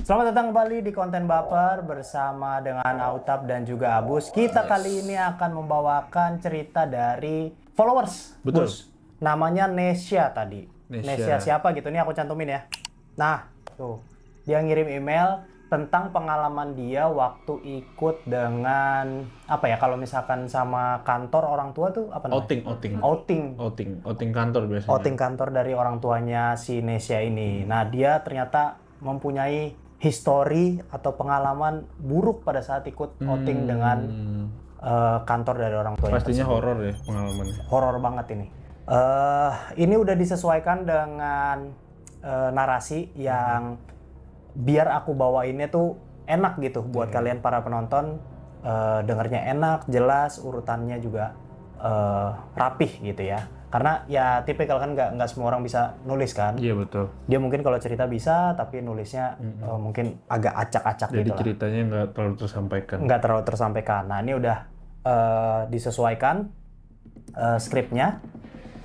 Selamat datang kembali di Konten Baper bersama dengan Autap dan juga Abus. Kita kali ini akan membawakan cerita dari followers. Betul. Bus. Namanya Nesya tadi. Nesya. Siapa gitu, nih aku cantumin ya. Nah, tuh. Dia ngirim email tentang pengalaman dia waktu ikut dengan apa ya, kalau misalkan sama kantor orang tua tuh apa namanya? Outing Kantor biasanya. Outing kantor dari orang tuanya si Nesya ini. Nah, dia ternyata mempunyai histori atau pengalaman buruk pada saat ikut outing dengan kantor dari orang tuanya. Pastinya horor ya pengalamannya. Horor banget ini. Ini udah disesuaikan dengan narasi yang biar aku bawainnya tuh enak gitu buat kalian para penonton. Dengarnya enak, jelas, urutannya juga rapih gitu ya. Karena ya tipikal kan nggak semua orang bisa nulis kan. Iya betul. Dia mungkin kalau cerita bisa, tapi nulisnya mungkin agak acak-acak Jadi gitu lah. ceritanya nggak terlalu tersampaikan. Nggak terlalu tersampaikan. Nah ini udah disesuaikan skripnya.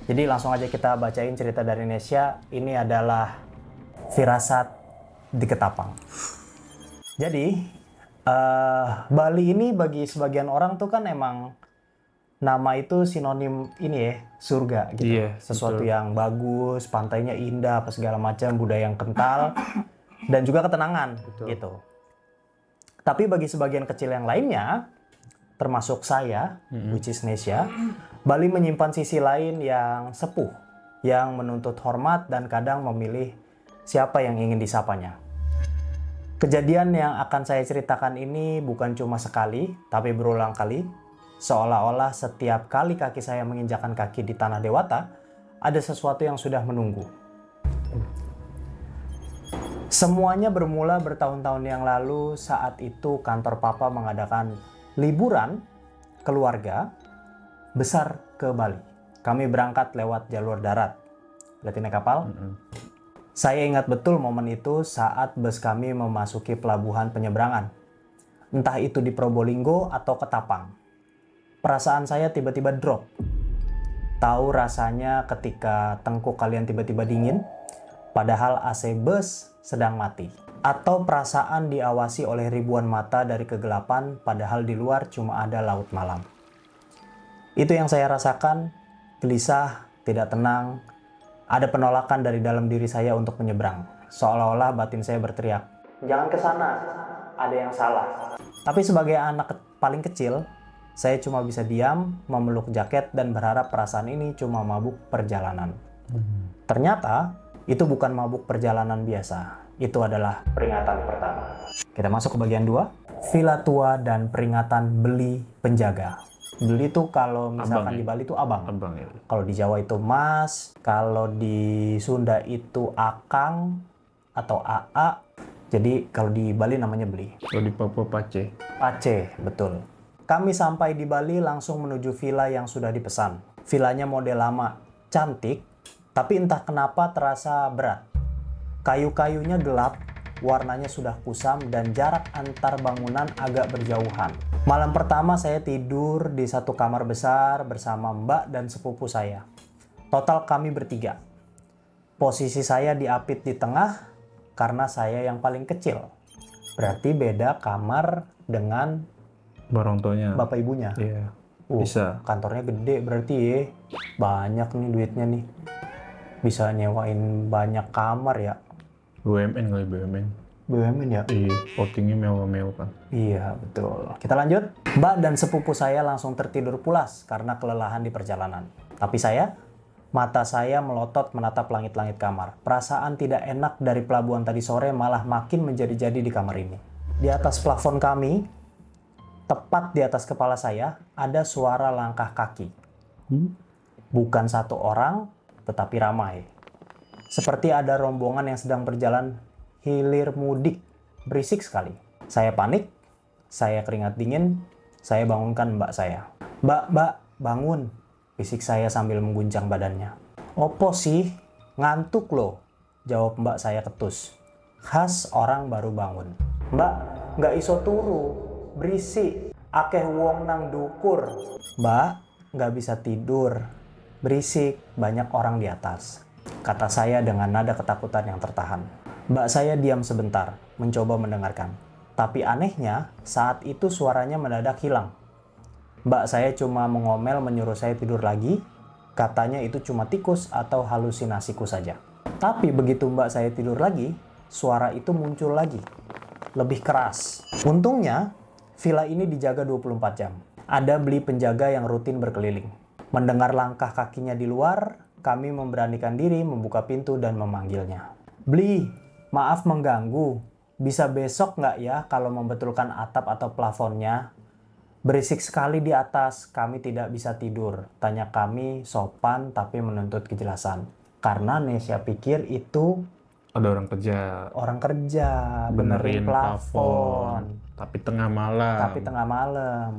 Jadi langsung aja kita bacain cerita dari Nesya. Ini adalah Firasat di Ketapang. Jadi Bali ini bagi sebagian orang tuh kan emang nama itu sinonim ini ya, surga gitu. Iya, Sesuatu betul. yang bagus, pantainya indah, apa segala macam, budaya yang kental, dan juga ketenangan gitu. Tapi bagi sebagian kecil yang lainnya, termasuk saya, which is Nesya, Bali menyimpan sisi lain yang sepuh, yang menuntut hormat dan kadang memilih siapa yang ingin disapanya. Kejadian yang akan saya ceritakan ini bukan cuma sekali, tapi berulang kali. Seolah-olah setiap kali kaki saya menginjakkan kaki di tanah Dewata, ada sesuatu yang sudah menunggu. Semuanya bermula bertahun-tahun yang lalu. Saat itu kantor papa mengadakan liburan keluarga besar ke Bali. Kami berangkat lewat jalur darat. Berarti naik kapal. Saya ingat betul momen itu saat bus kami memasuki pelabuhan penyeberangan. Entah itu di Probolinggo atau Ketapang. Perasaan saya tiba-tiba drop. Tahu rasanya ketika tengkuk kalian tiba-tiba dingin, padahal AC bus sedang mati. Atau perasaan diawasi oleh ribuan mata dari kegelapan, padahal di luar cuma ada laut malam. Itu yang saya rasakan, gelisah, tidak tenang. Ada penolakan dari dalam diri saya untuk menyeberang. Seolah-olah batin saya berteriak, "Jangan ke sana, ada yang salah." Tapi sebagai anak paling kecil, saya cuma bisa diam, memeluk jaket, dan berharap perasaan ini cuma mabuk perjalanan. Ternyata, itu bukan mabuk perjalanan biasa. Itu adalah peringatan pertama. Kita masuk ke bagian 2. Villa tua dan peringatan beli penjaga. Beli itu kalau misalkan Abang, di Bali itu abang. Abang ya. Kalau di Jawa itu mas, kalau di Sunda itu akang atau aa. Jadi kalau di Bali namanya beli. Kalau di Papua Pace. Aceh, betul. Kami sampai di Bali langsung menuju villa yang sudah dipesan. Villanya model lama, cantik, tapi entah kenapa terasa berat. Kayu-kayunya gelap, warnanya sudah kusam, dan jarak antar bangunan agak berjauhan. Malam pertama saya tidur di satu kamar besar bersama mbak dan sepupu saya. Total kami bertiga. Posisi saya diapit di tengah karena saya yang paling kecil. Berarti beda kamar dengan Barang tuanya. bapak ibunya. Iya. Bisa. Kantornya gede berarti ya. Banyak nih duitnya nih. Bisa nyewain banyak kamar ya. BUMN kali BUMN. BUMN ya? Iya. Outingnya mewah-mewah kan. Iya, betul. Kita lanjut. Mbak dan sepupu saya langsung tertidur pulas karena kelelahan di perjalanan. Tapi saya, mata saya melotot menatap langit-langit kamar. Perasaan tidak enak dari pelabuhan tadi sore malah makin menjadi-jadi di kamar ini. Di atas plafon kami, tepat di atas kepala saya, ada suara langkah kaki. Bukan satu orang, tetapi ramai. Seperti ada rombongan yang sedang berjalan hilir mudik. Berisik sekali. Saya panik, saya keringat dingin, saya bangunkan mbak saya. Mbak, bangun, bisik saya sambil mengguncang badannya. Opo sih? Ngantuk loh, jawab mbak saya ketus. Khas orang baru bangun. Mbak, nggak iso turu, berisik, akeh wong nang dukur. Mbak, nggak bisa tidur, berisik, banyak orang di atas, kata saya dengan nada ketakutan yang tertahan. Mbak saya diam sebentar, mencoba mendengarkan. Tapi anehnya, saat itu suaranya mendadak hilang. Mbak saya cuma mengomel menyuruh saya tidur lagi, katanya itu cuma tikus atau halusinasiku saja. Tapi begitu mbak saya tidur lagi, suara itu muncul lagi, lebih keras. Untungnya, villa ini dijaga 24 jam. Ada beli penjaga yang rutin berkeliling. Mendengar langkah kakinya di luar, kami memberanikan diri membuka pintu dan memanggilnya. Bli, maaf mengganggu. Bisa besok nggak ya kalau membetulkan atap atau plafonnya? Berisik sekali di atas, kami tidak bisa tidur. Tanya kami sopan tapi menuntut kejelasan. Karena Nesya pikir itu Ada orang kerja. orang kerja, benerin plafon. Tapi tengah malam. Tapi tengah malam.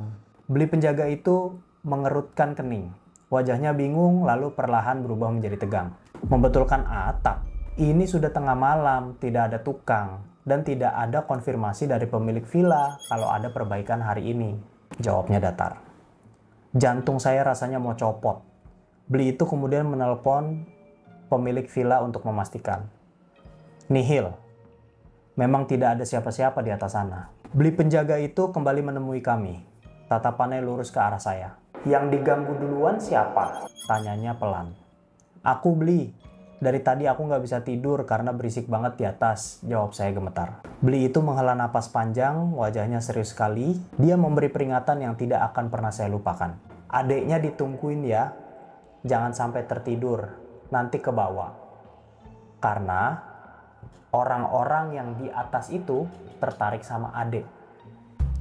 Beli penjaga itu mengerutkan kening. Wajahnya bingung lalu perlahan berubah menjadi tegang. Membetulkan atap. Ini sudah tengah malam, tidak ada tukang. Dan tidak ada konfirmasi dari pemilik villa kalau ada perbaikan hari ini. Jawabnya datar. Jantung saya rasanya mau copot. Beli itu kemudian menelpon pemilik villa untuk memastikan. Nihil. Memang tidak ada siapa-siapa di atas sana. Beli penjaga itu kembali menemui kami. Tatapannya lurus ke arah saya. Yang diganggu duluan siapa? Tanyanya pelan. Aku Beli. Dari tadi aku nggak bisa tidur karena berisik banget di atas. Jawab saya gemetar. Beli itu menghela napas panjang, wajahnya serius sekali. Dia memberi peringatan yang tidak akan pernah saya lupakan. Adeknya ditungguin ya. Jangan sampai tertidur. Nanti ke bawah. Karena orang-orang yang di atas itu tertarik sama adek.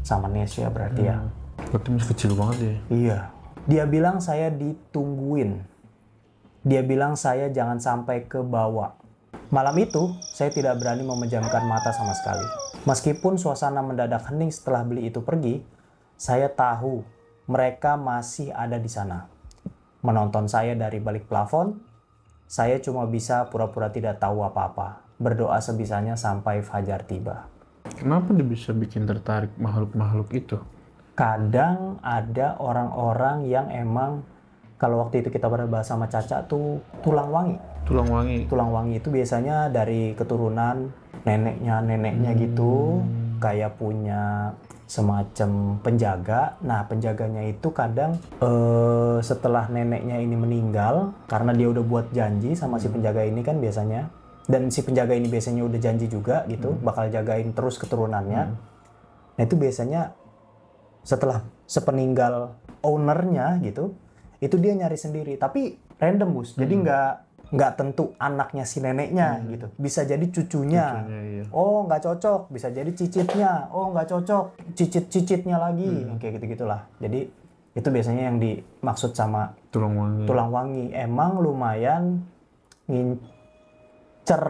Sama Nesya berarti ya. Berarti masih kecil banget ya. Iya. Dia bilang saya ditungguin. Dia bilang saya jangan sampai ke bawah. Malam itu, saya tidak berani memejamkan mata sama sekali. Meskipun suasana mendadak hening setelah Beli itu pergi, saya tahu mereka masih ada di sana. Menonton saya dari balik plafon, saya cuma bisa pura-pura tidak tahu apa-apa. Berdoa sebisanya sampai fajar tiba. Kenapa dia bisa bikin tertarik makhluk-makhluk itu? Kadang ada orang-orang yang emang, kalau waktu itu kita berbahas sama Caca tuh tulang wangi. Tulang wangi. Tulang wangi itu biasanya dari keturunan neneknya gitu, kayak punya semacam penjaga. Nah, penjaganya itu kadang setelah neneknya ini meninggal, karena dia udah buat janji sama si penjaga ini kan biasanya, dan si penjaga ini biasanya udah janji juga gitu, bakal jagain terus keturunannya. Nah, itu biasanya setelah sepeninggal ownernya gitu, itu dia nyari sendiri, tapi random Bus. Jadi nggak tentu anaknya si neneknya gitu. Bisa jadi cucunya. Iya. Oh nggak cocok. Bisa jadi cicitnya. Oh nggak cocok. Cicit-cicitnya lagi. Kayak gitu-gitulah. Jadi itu biasanya yang dimaksud sama Tulang wangi. tulang wangi. Emang lumayan ngincer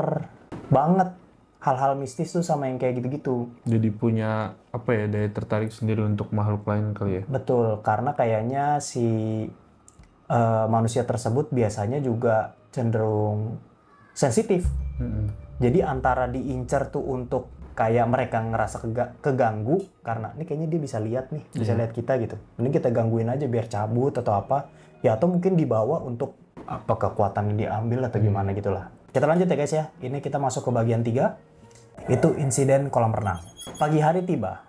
banget hal-hal mistis tuh sama yang kayak gitu-gitu. Jadi punya apa ya, daya tertarik sendiri untuk makhluk lain kali ya. Betul, karena kayaknya si manusia tersebut biasanya juga cenderung sensitif. Jadi antara diincar tuh untuk kayak mereka ngerasa keganggu karena ini kayaknya dia bisa lihat nih, bisa lihat kita gitu. Mending kita gangguin aja biar cabut atau apa. Ya atau mungkin dibawa untuk apa kekuatan yang diambil atau gimana gitulah. Kita lanjut ya guys ya. Ini kita masuk ke bagian 3. Itu insiden kolam renang. Pagi hari tiba.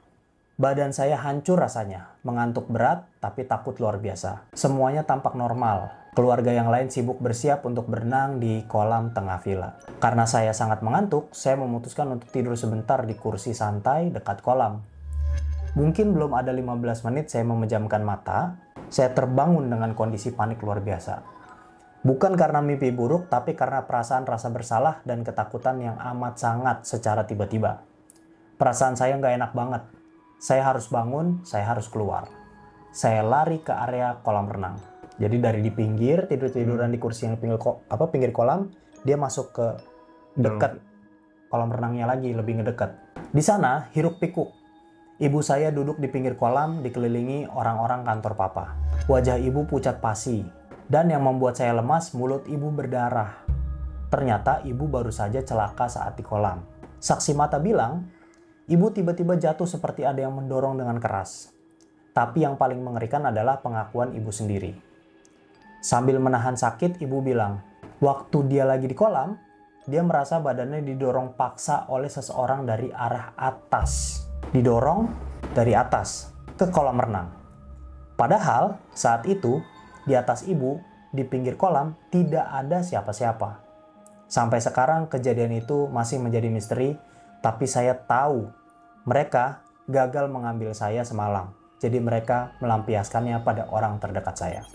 Badan saya hancur rasanya, mengantuk berat tapi takut luar biasa. Semuanya tampak normal. Keluarga yang lain sibuk bersiap untuk berenang di kolam tengah villa. Karena saya sangat mengantuk, saya memutuskan untuk tidur sebentar di kursi santai dekat kolam. Mungkin belum ada 15 menit saya memejamkan mata, saya terbangun dengan kondisi panik luar biasa. Bukan karena mimpi buruk, tapi karena perasaan rasa bersalah dan ketakutan yang amat sangat secara tiba-tiba. Perasaan saya nggak enak banget. Saya harus bangun, saya harus keluar. Saya lari ke area kolam renang. Jadi dari di pinggir, tidur-tiduran di kursi yang pinggir kolam, dia masuk ke dekat kolam renangnya lagi, lebih ngedekat. Di sana, hiruk pikuk. Ibu saya duduk di pinggir kolam, dikelilingi orang-orang kantor papa. Wajah ibu pucat pasi. Dan yang membuat saya lemas, mulut ibu berdarah. Ternyata ibu baru saja celaka saat di kolam. Saksi mata bilang, ibu tiba-tiba jatuh seperti ada yang mendorong dengan keras. Tapi yang paling mengerikan adalah pengakuan ibu sendiri. Sambil menahan sakit, ibu bilang, waktu dia lagi di kolam, dia merasa badannya didorong paksa oleh seseorang dari arah atas. Didorong dari atas ke kolam renang. Padahal saat itu di atas ibu, di pinggir kolam, tidak ada siapa-siapa. Sampai sekarang kejadian itu masih menjadi misteri, tapi saya tahu mereka gagal mengambil saya semalam. Jadi mereka melampiaskannya pada orang terdekat saya.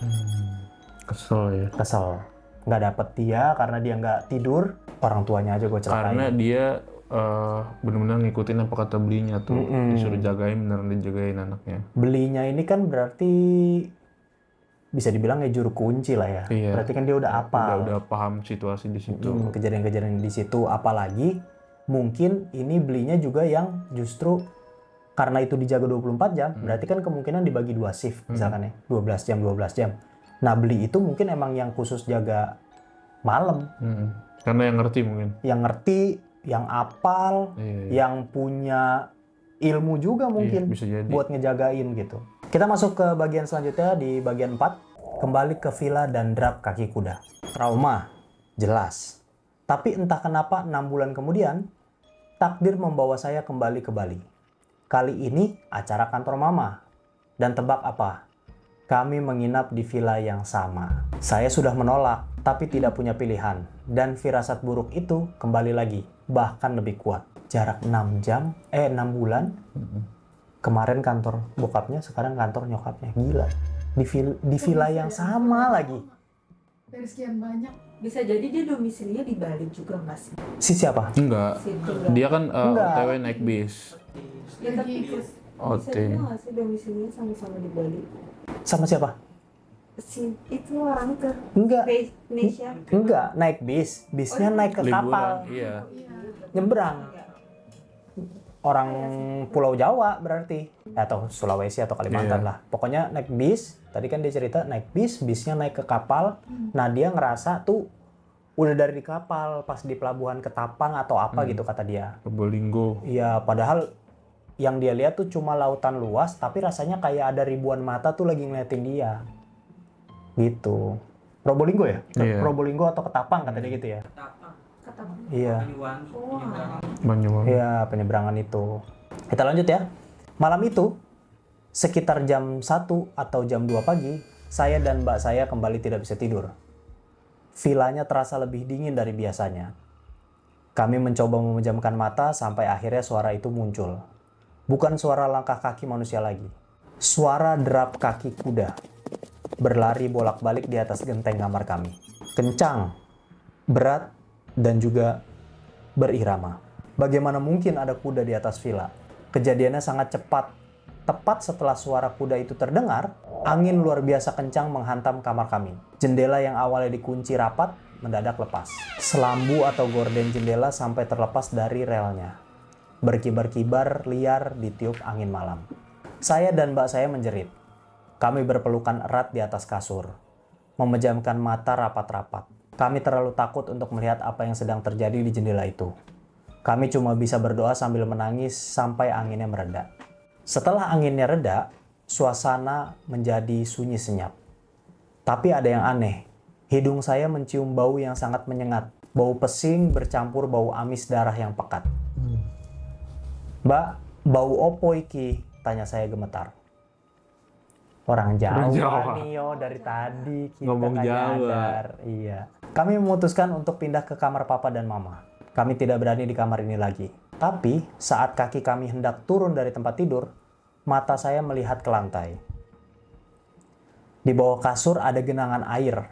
Kesel ya. Kesel. Nggak dapet dia karena dia nggak tidur. Orang tuanya aja gue celakain. Karena dia benar-benar ngikutin apa kata belinya tuh. Disuruh jagain, beneran dijagain anaknya. Belinya ini kan berarti bisa dibilang ya juru kunci lah ya. Iya. Berarti kan dia udah apal. Udah paham situasi di situ. Kejadian-kejadian di situ. Apalagi mungkin ini belinya juga yang justru karena itu dijaga 24 jam, berarti kan kemungkinan dibagi 2 shift misalkan ya. 12 jam, 12 jam. Nah beli itu mungkin emang yang khusus jaga malam. Karena yang ngerti mungkin. Yang ngerti, yang apal, yang punya ilmu juga mungkin bisa jadi. buat ngejagain gitu. Kita masuk ke bagian selanjutnya di bagian 4. Kembali ke villa dan drap kaki kuda. Trauma, jelas. Tapi entah kenapa 6 bulan kemudian, takdir membawa saya kembali ke Bali. Kali ini acara kantor mama. Dan tebak apa? Kami menginap di villa yang sama. Saya sudah menolak, tapi tidak punya pilihan. Dan firasat buruk itu kembali lagi, bahkan lebih kuat. Jarak 6 bulan. Kemarin kantor bokapnya, sekarang kantor nyokapnya. Gila. Di villa yang sama lagi. Dari sekian banyak. Bisa jadi dia domisilinya di Bali juga nggak sih? Si siapa? Enggak. Dia kan OTW naik bis. Ya tapi bisa juga nggak sih domisilinya sama-sama di Bali? Sama siapa? Si itu orang ke Enggak. Indonesia. Enggak, naik bis. Bisnya naik ke kapal. Iya. Nyebrang. Orang Pulau Jawa berarti. Atau Sulawesi atau Kalimantan lah. Pokoknya naik bis. Tadi kan dia cerita naik bis, bisnya naik ke kapal. Nah dia ngerasa tuh udah dari di kapal pas di pelabuhan Ketapang atau apa gitu kata dia. Probolinggo. Iya, padahal yang dia lihat tuh cuma lautan luas, tapi rasanya kayak ada ribuan mata tuh lagi ngeliatin dia. Gitu. Probolinggo ya? Iya. Probolinggo atau Ketapang kata dia gitu ya? Kata Iya. Banyuwangi. Iya, penyeberangan itu. Kita lanjut ya. Malam itu, sekitar jam 1 atau jam 2 pagi, saya dan mbak saya kembali tidak bisa tidur. Villanya terasa lebih dingin dari biasanya. Kami mencoba memejamkan mata sampai akhirnya suara itu muncul. Bukan suara langkah kaki manusia lagi. Suara derap kaki kuda. Berlari bolak-balik di atas genteng kamar kami. Kencang, berat, dan juga berirama. Bagaimana mungkin ada kuda di atas villa? Kejadiannya sangat cepat. Tepat setelah suara kuda itu terdengar, angin luar biasa kencang menghantam kamar kami. Jendela yang awalnya dikunci rapat mendadak lepas. Selambu atau gorden jendela sampai terlepas dari relnya. Berkibar-kibar liar ditiup angin malam. Saya dan mbak saya menjerit. Kami berpelukan erat di atas kasur. Memejamkan mata rapat-rapat. Kami terlalu takut untuk melihat apa yang sedang terjadi di jendela itu. Kami cuma bisa berdoa sambil menangis sampai anginnya mereda. Setelah anginnya reda, suasana menjadi sunyi senyap. Tapi ada yang aneh. Hidung saya mencium bau yang sangat menyengat. Bau pesing bercampur bau amis darah yang pekat. Mbak, bau opo iki? Tanya saya gemetar. Orang Jawa nih yo, dari tadi kita Ngomong nggak Jawa. nyadar. Iya. Kami memutuskan untuk pindah ke kamar papa dan mama. Kami tidak berani di kamar ini lagi. Tapi saat kaki kami hendak turun dari tempat tidur, mata saya melihat ke lantai. Di bawah kasur ada genangan air.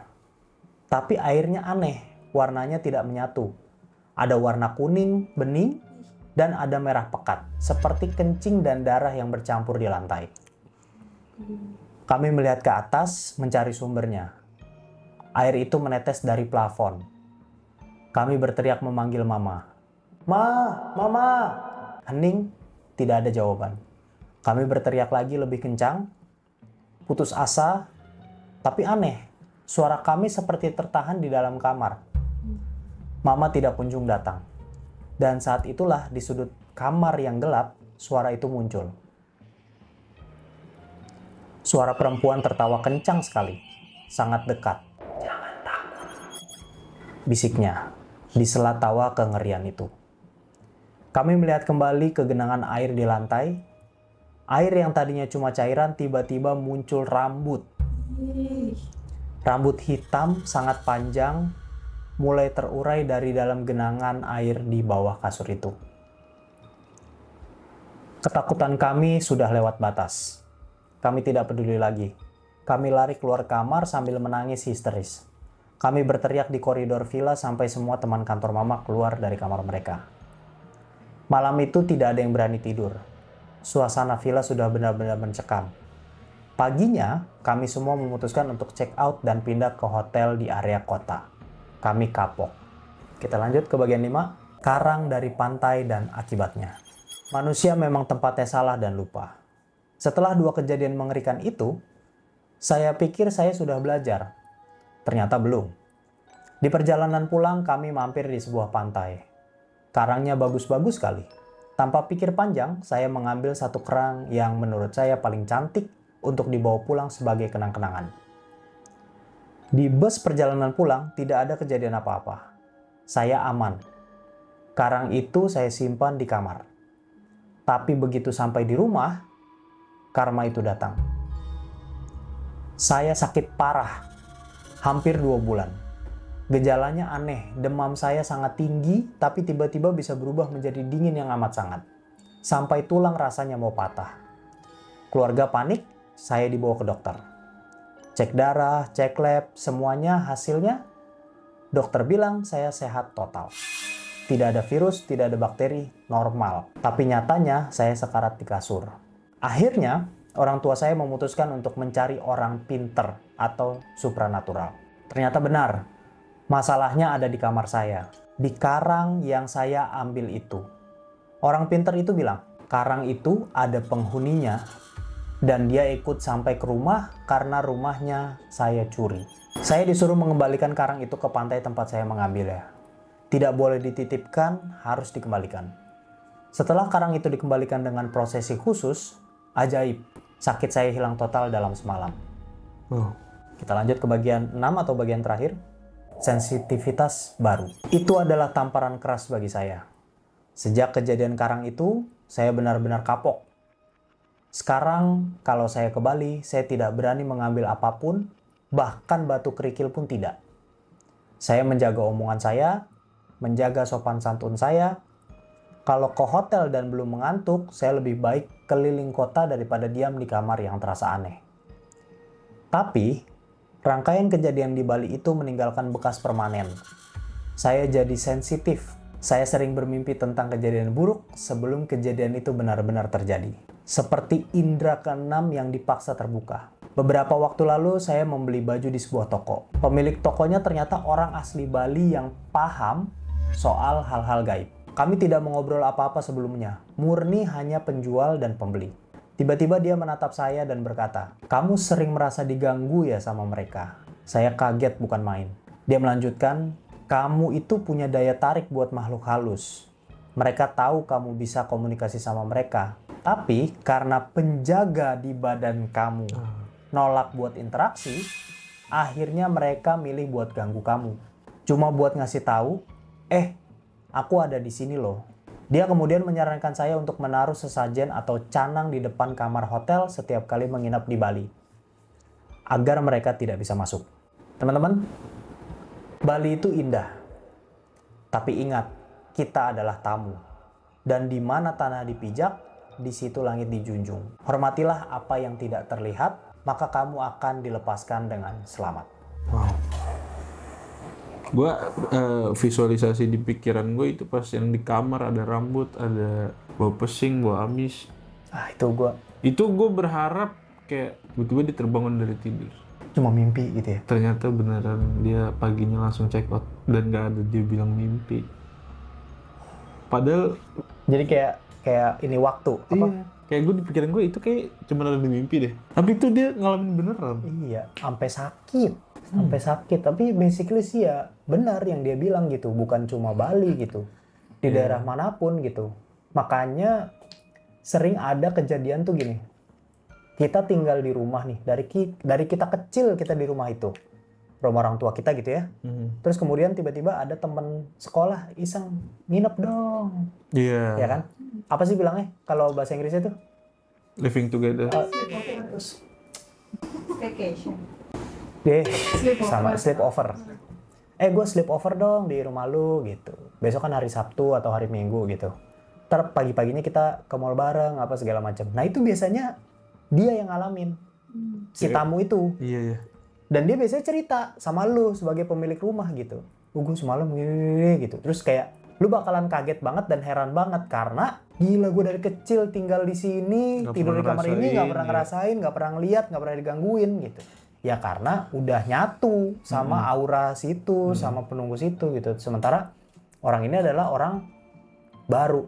Tapi airnya aneh, warnanya tidak menyatu. Ada warna kuning, bening, dan ada merah pekat, seperti kencing dan darah yang bercampur di lantai. Kami melihat ke atas, mencari sumbernya. Air itu menetes dari plafon. Kami berteriak memanggil mama. Mama! Hening, tidak ada jawaban. Kami berteriak lagi lebih kencang, putus asa, tapi aneh. Suara kami seperti tertahan di dalam kamar. Mama tidak kunjung datang. Dan saat itulah di sudut kamar yang gelap, suara itu muncul. Suara perempuan tertawa kencang sekali, sangat dekat. Jangan takut, bisiknya. di sela tawa kengerian itu. Kami melihat kembali ke genangan air di lantai. Air yang tadinya cuma cairan tiba-tiba muncul rambut. Rambut hitam sangat panjang mulai terurai dari dalam genangan air di bawah kasur itu. Ketakutan kami sudah lewat batas. Kami tidak peduli lagi. Kami lari keluar kamar sambil menangis histeris. Kami berteriak di koridor villa sampai semua teman kantor mama keluar dari kamar mereka. Malam itu tidak ada yang berani tidur. Suasana villa sudah benar-benar mencekam. Paginya, kami semua memutuskan untuk check out dan pindah ke hotel di area kota. Kami kapok. Kita lanjut ke bagian 5. Karang dari pantai dan akibatnya. Manusia memang tempatnya salah dan lupa. Setelah 2 kejadian mengerikan itu, saya pikir saya sudah belajar. Ternyata belum. Di perjalanan pulang kami mampir di sebuah pantai. Karangnya bagus-bagus sekali. Tanpa pikir panjang, saya mengambil satu kerang yang menurut saya paling cantik untuk dibawa pulang sebagai kenang-kenangan. Di bus perjalanan pulang tidak ada kejadian apa-apa. Saya aman. Karang itu saya simpan di kamar. Tapi begitu sampai di rumah, karma itu datang. Saya sakit parah, hampir 2 bulan. Gejalanya aneh, demam saya sangat tinggi, tapi tiba-tiba bisa berubah menjadi dingin yang amat sangat. Sampai tulang rasanya mau patah. Keluarga panik, saya dibawa ke dokter. Cek darah, cek lab, semuanya hasilnya, dokter bilang saya sehat total. Tidak ada virus, tidak ada bakteri, normal. Tapi nyatanya saya sekarat di kasur. Akhirnya, orang tua saya memutuskan untuk mencari orang pinter atau supranatural. Ternyata benar, masalahnya ada di kamar saya. Di karang yang saya ambil itu. Orang pinter itu bilang, karang itu ada penghuninya dan dia ikut sampai ke rumah karena rumahnya saya curi. Saya disuruh mengembalikan karang itu ke pantai tempat saya mengambilnya. Tidak boleh dititipkan, harus dikembalikan. Setelah karang itu dikembalikan dengan prosesi khusus, ajaib, sakit saya hilang total dalam semalam. Kita lanjut ke bagian 6 atau bagian terakhir. Sensitivitas baru. Itu adalah tamparan keras bagi saya. Sejak kejadian karang itu, saya benar-benar kapok. Sekarang, kalau saya ke Bali, saya tidak berani mengambil apapun, bahkan batu kerikil pun tidak. Saya menjaga omongan saya, menjaga sopan santun saya. Kalau ke hotel dan belum mengantuk, saya lebih baik keliling kota daripada diam di kamar yang terasa aneh. Tapi, rangkaian kejadian di Bali itu meninggalkan bekas permanen. Saya jadi sensitif. Saya sering bermimpi tentang kejadian buruk sebelum kejadian itu benar-benar terjadi. Seperti indera keenam yang dipaksa terbuka. Beberapa waktu lalu saya membeli baju di sebuah toko. Pemilik tokonya ternyata orang asli Bali yang paham soal hal-hal gaib. Kami tidak mengobrol apa-apa sebelumnya. Murni hanya penjual dan pembeli. Tiba-tiba dia menatap saya dan berkata, "Kamu sering merasa diganggu ya sama mereka?" Saya kaget bukan main. Dia melanjutkan, "Kamu itu punya daya tarik buat makhluk halus. Mereka tahu kamu bisa komunikasi sama mereka. Tapi karena penjaga di badan kamu nolak buat interaksi, akhirnya mereka milih buat ganggu kamu. Cuma buat ngasih tahu, aku ada di sini loh." Dia kemudian menyarankan saya untuk menaruh sesajen atau canang di depan kamar hotel setiap kali menginap di Bali, agar mereka tidak bisa masuk. Teman-teman, Bali itu indah. Tapi ingat, kita adalah tamu. Dan di mana tanah dipijak, di situ langit dijunjung. Hormatilah apa yang tidak terlihat, maka kamu akan dilepaskan dengan selamat. Wow. Gue visualisasi di pikiran gue itu pas yang di kamar ada rambut, ada bau pesing, bau amis. Itu gue berharap kayak tiba-tiba dia terbangun dari tidur. Cuma mimpi gitu ya. Ternyata beneran dia paginya langsung check out dan gak ada dia bilang mimpi. Padahal Jadi kayak ini waktu. iya, kayak gue di pikiran gue itu kayak cuma ada di mimpi deh. Tapi itu dia ngalamin beneran. Iya, sampai sakit. Tapi basically sih ya benar yang dia bilang gitu, bukan cuma Bali gitu. Di daerah manapun gitu. Makanya sering ada kejadian tuh gini. Kita tinggal di rumah nih, dari kita kecil kita di rumah itu. rumah orang tua kita gitu ya. Terus kemudian tiba-tiba ada temen sekolah iseng nginep dong. Iya. Ya kan? Apa sih bilangnya kalau bahasa Inggrisnya tuh? Living together. Vacation. Sama sleep over. Gue sleep over dong di rumah lu gitu. Besok kan hari Sabtu atau hari Minggu gitu. Ntar pagi-paginya kita ke mall bareng apa segala macam. Nah itu biasanya dia yang ngalamin si tamu itu. Iya. Dan dia biasanya cerita sama lu sebagai pemilik rumah gitu. Gue semalam gini gitu. Terus kayak lu bakalan kaget banget dan heran banget karena gila gue dari kecil tinggal di sini, Gak tidur di pernah kamar ini nggak pernah ya. ngerasain, nggak pernah ngeliat, nggak pernah digangguin gitu. Ya karena udah nyatu sama aura situ, sama penunggu situ gitu. Sementara orang ini adalah orang baru.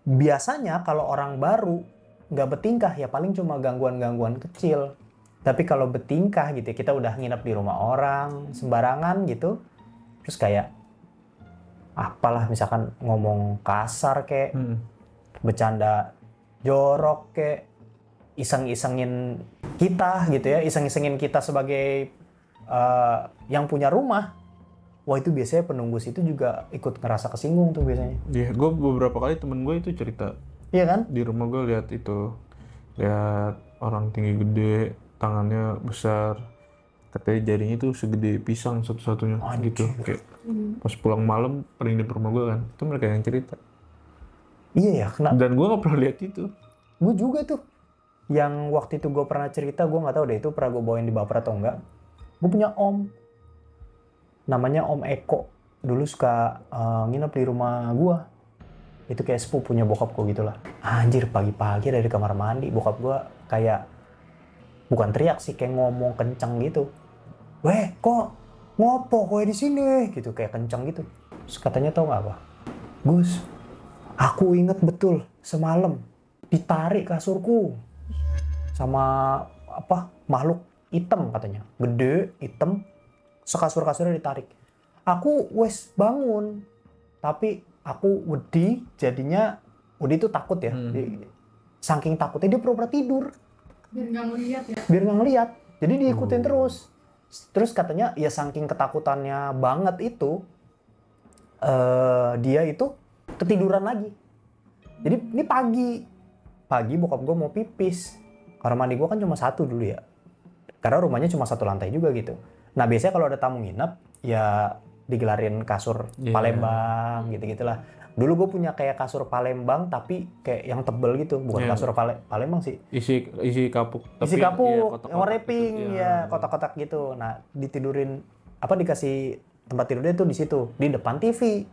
Biasanya kalau orang baru nggak bertingkah ya paling cuma gangguan-gangguan kecil. Tapi kalau bertingkah gitu ya, kita udah nginep di rumah orang sembarangan gitu. Terus kayak apalah misalkan ngomong kasar kayak bercanda jorok kayak iseng-isengin kita gitu ya, iseng-isengin kita sebagai yang punya rumah. Wah itu biasanya penunggu situ juga ikut ngerasa kesinggung tuh biasanya. Iya, gue beberapa kali temen gue itu cerita. Iya kan? Di rumah gue lihat orang tinggi gede, tangannya besar, katanya jarinya itu segede pisang satu-satunya gitu. Kayak pas pulang malam paling di rumah gue kan, itu mereka yang cerita. Iya ya, kenapa? Dan gue nggak pernah lihat itu. Gue juga tuh. Yang waktu itu gue pernah cerita, gue nggak tahu deh itu pernah gue bawain di baper atau enggak. Gue punya om, namanya Om Eko. Dulu suka nginep di rumah gue. Itu kayak sepupunya bokap gue gitu lah. Anjir pagi-pagi dari kamar mandi, bokap gue kayak bukan teriak sih, kayak ngomong kenceng gitu. Weh, kok ngopo kowe di sini? Gitu kayak kenceng gitu. Terus katanya tau nggak apa? Gus, aku inget betul semalam ditarik kasurku sama apa makhluk hitam katanya, gede hitam, sekasur-kasurnya ditarik. Aku wes bangun, tapi aku wedi jadinya, wedi itu takut ya. Saking takutnya dia pura-pura tidur. Biar nggak ngeliat ya. Biar nggak ngeliat, jadi diikutin terus. Terus katanya ya saking ketakutannya banget itu, dia itu ketiduran lagi. Jadi ini pagi bokap gue mau pipis. Kamar mandi gue kan cuma satu dulu ya, karena rumahnya cuma satu lantai juga gitu. Nah biasanya kalau ada tamu nginep ya digelarin kasur Palembang gitu-gitulah. Dulu gue punya kayak kasur Palembang tapi kayak yang tebel gitu, bukan kasur Palembang sih. Isi kapuk. Isi kapuk, kotak-kotak yang wrapping gitu. ya, kotak-kotak gitu. Nah ditidurin dikasih tempat tidurnya tuh di situ, di depan TV.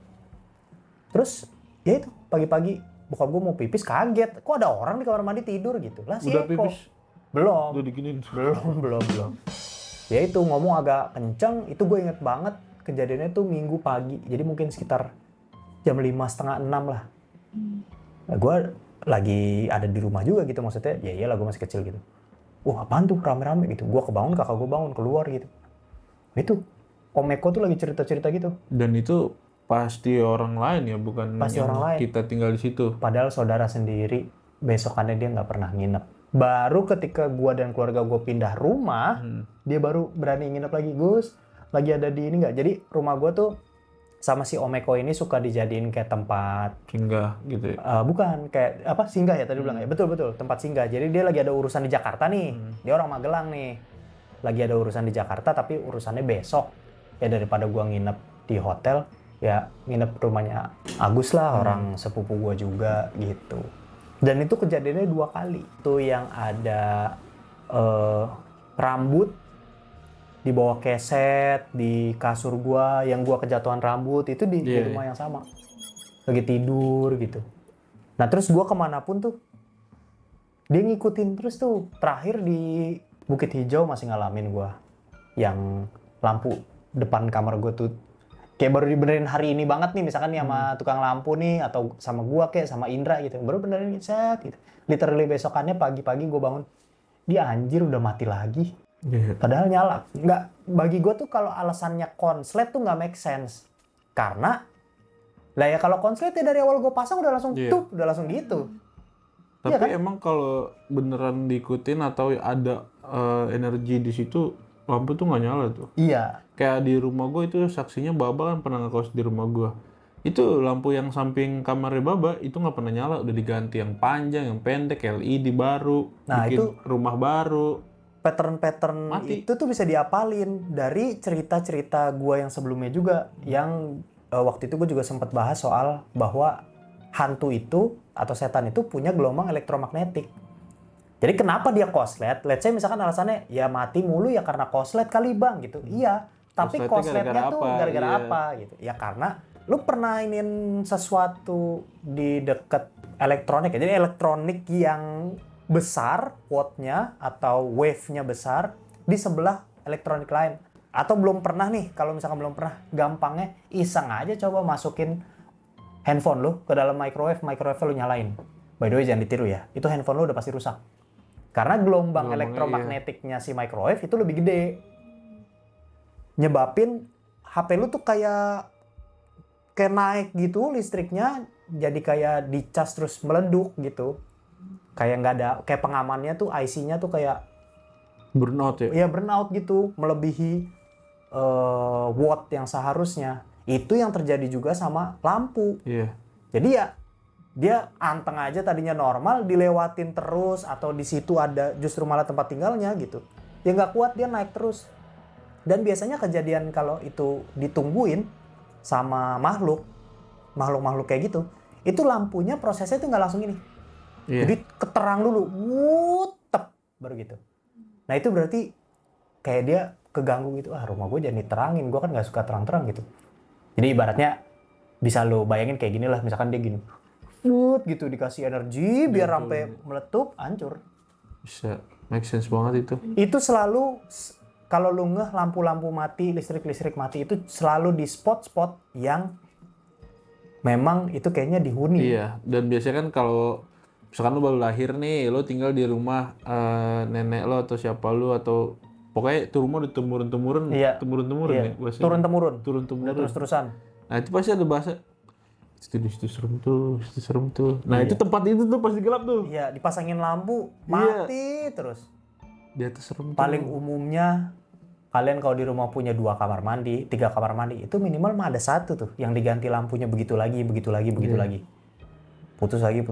Terus ya itu pagi-pagi bokap gue mau pipis kaget, kok ada orang di kamar mandi tidur gitu lah sih. Udah pipis? Belum. Udah diginiin? Belum. Ya itu ngomong agak kenceng, itu gue inget banget kejadiannya tuh Minggu pagi, jadi mungkin sekitar jam 5:30, 6 lah. Nah, gue lagi ada di rumah juga gitu, maksudnya ya iyalah gue masih kecil gitu. Wah apaan tuh rame-rame gitu, gue kebangun, kakak gue bangun keluar gitu. Itu Om Eko tuh lagi cerita-cerita gitu. Dan itu pasti orang lain ya, bukan Pasti orang lain. Kita tinggal di situ. Padahal saudara sendiri, besokannya dia nggak pernah nginep. Baru ketika gue dan keluarga gue pindah rumah, dia baru berani nginep lagi. Gus, lagi ada di ini nggak? Jadi rumah gue tuh sama si Om Eko ini suka dijadiin kayak tempat Singgah gitu ya? bukan kayak apa singgah ya tadi bilang ya, betul tempat singgah. Jadi dia lagi ada urusan di Jakarta nih, dia orang Magelang nih, lagi ada urusan di Jakarta tapi urusannya besok. Ya daripada gue nginep di hotel, ya nginep rumahnya Agus lah, orang sepupu gua juga gitu. Dan itu kejadiannya 2 kali. Itu yang ada rambut di bawah keset di kasur gua, yang gua kejatuhan rambut itu di rumah yang sama. Lagi tidur gitu. Nah terus gua kemanapun tuh dia ngikutin terus tuh. Terakhir di Bukit Hijau masih ngalamin gua yang lampu depan kamar gua tuh kayak baru dibenerin hari ini banget nih, misalkan nih sama tukang lampu nih, atau sama gua kayak sama Indra gitu, baru benerin set gitu. Literally besokannya pagi-pagi gua bangun, dia anjir udah mati lagi. Padahal nyala. Nggak, bagi gua tuh kalau alasannya konslet tuh nggak make sense. Karena lah ya kalau konslet ya dari awal gua pasang udah langsung udah langsung gitu. Tapi iya kan? emang kalau beneran diikutin atau ada energi di situ, lampu tuh nggak nyala tuh. Iya. Kayak di rumah gue itu saksinya Baba kan pernah ngekos di rumah gue. Itu lampu yang samping kamarnya Baba itu nggak pernah nyala, udah diganti yang panjang, yang pendek, LED baru, Nah, bikin itu rumah baru. pattern-pattern Mati. itu tuh bisa diapalin dari cerita-cerita gua yang sebelumnya juga, yang waktu itu gue juga sempat bahas soal bahwa hantu itu atau setan itu punya gelombang elektromagnetik. Jadi kenapa dia koslet? Let's say misalkan alasannya ya mati mulu ya karena koslet kali bang gitu. Iya, tapi Kosletnya kosletnya gara-gara tuh apa? gara-gara Iya. apa gitu. Ya karena lu pernah inin sesuatu di deket elektronik ya. Jadi elektronik yang besar wattnya atau wave-nya besar di sebelah elektronik lain. Atau belum pernah nih, kalau misalkan belum pernah, gampangnya iseng aja coba masukin handphone lu ke dalam microwave lu nyalain. By the way jangan ditiru ya, itu handphone lu udah pasti rusak. Karena gelombang Gelombangnya, elektromagnetiknya si microwave itu lebih gede. Nyebabin HP lu tuh kayak naik gitu listriknya, jadi kayak dicas terus meleduk gitu. Kayak nggak ada, kayak pengamannya tuh IC-nya tuh kayak Burnout ya. ya burnout gitu, melebihi watt yang seharusnya. Itu yang terjadi juga sama lampu. Iya. Jadi ya dia anteng aja tadinya normal, dilewatin terus atau di situ ada justru malah tempat tinggalnya gitu. Dia nggak kuat, dia naik terus. Dan biasanya kejadian kalau itu ditungguin sama makhluk kayak gitu, itu lampunya prosesnya itu nggak langsung ini. Iya. Jadi keterang dulu, wutep, baru gitu. Nah itu berarti kayak dia keganggu gitu, rumah gue jangan diterangin, gue kan nggak suka terang-terang gitu. Jadi ibaratnya bisa lo bayangin kayak gini lah, misalkan dia gini, gitu dikasih energi biar sampai meletup, hancur. Bisa make sense banget itu. Itu selalu kalau lu ngeh lampu-lampu mati, listrik mati itu selalu di spot-spot yang memang itu kayaknya dihuni. Iya, dan biasanya kan kalau misalkan lu baru lahir nih, lu tinggal di rumah nenek lo atau siapa lu atau pokoknya itu rumah udah temurun-temurun, Iya. temurun-temurun Iya. ya bahasanya. Turun-temurun. Turun-temurun. Terus-terusan. Nah itu pasti ada bahasa situ serem tuh, situ serem tuh. Nah itu tempat itu tuh pasti gelap tuh. Iya, dipasangin lampu, mati terus. Di atas serem tuh. Paling umumnya kalian kalau di rumah punya 2 kamar mandi, 3 kamar mandi, itu minimal mah ada 1 tuh yang diganti lampunya begitu lagi. Putus lagi.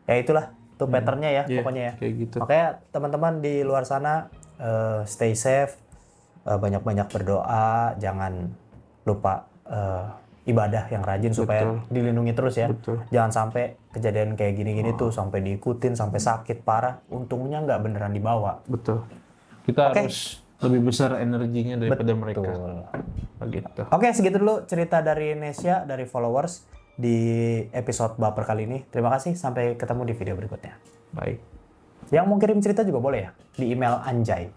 Ya itulah, tuh patternnya ya Iya, pokoknya ya. kayak gitu. Makanya teman-teman di luar sana stay safe, banyak-banyak berdoa, jangan lupa ibadah yang rajin supaya dilindungi terus ya. Betul. Jangan sampai kejadian kayak gini-gini tuh sampai diikutin sampai sakit parah. Untungnya nggak beneran dibawa. Betul. Kita harus lebih besar energinya daripada mereka. Betul. Begitu. Oke, segitu dulu cerita dari Nesya, dari followers di episode baper kali ini. Terima kasih, sampai ketemu di video berikutnya. Baik. Yang mau kirim cerita juga boleh ya, di email Anjay.